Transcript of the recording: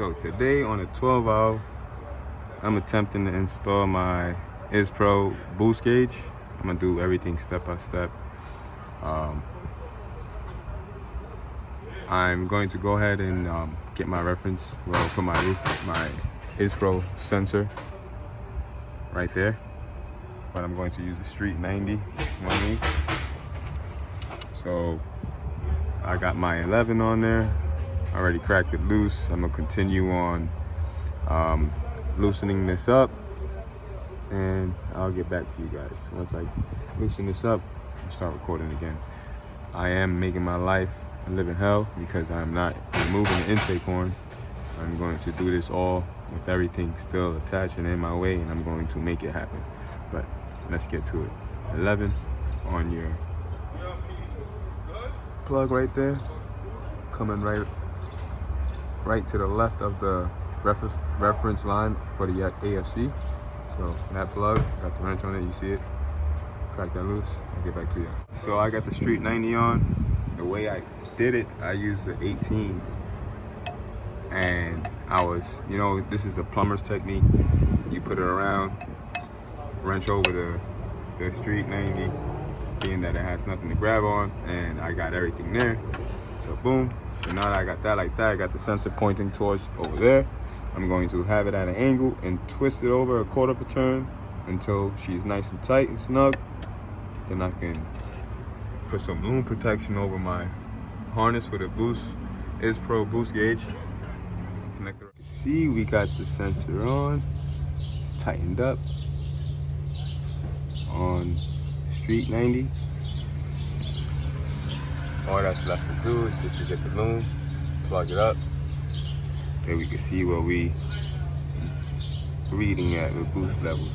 So today on a 12 valve, I'm attempting to install my Isspro boost gauge. I'm gonna do everything step by step. I'm going to go ahead and get my reference. Well, put my Isspro sensor right there. But I'm going to use the Street 90 1/8. So I got my 11 on there. I already cracked it loose. I'm gonna continue on loosening this up, and I'll get back to you guys. Once I loosen this up, I'll start recording again. I am making my life a living hell because I'm not removing the intake horn. I'm going to do this all with everything still attached and in my way, and I'm going to make it happen. But let's get to it. 11 on your plug right there, coming right to the left of the reference line for the AFC. So that plug, got the wrench on it, you see it. Crack that loose, I'll get back to you. So I got the Street 90 on. The way I did it, I used the 18. And I was, this is a plumber's technique. You put it around, wrench over the Street 90, being that it has nothing to grab on, and I got everything there. So boom. So now that I got that like that, I got the sensor pointing towards over there. I'm going to have it at an angle and twist it over a quarter of a turn until she's nice and tight and snug. Then I can put some loom protection over my harness with a Isspro boost gauge. Connect it. See, we got the sensor on. It's tightened up on Street 90. All that's left to do is just to get the loom, plug it up. Then we can see where we reading at with boost levels.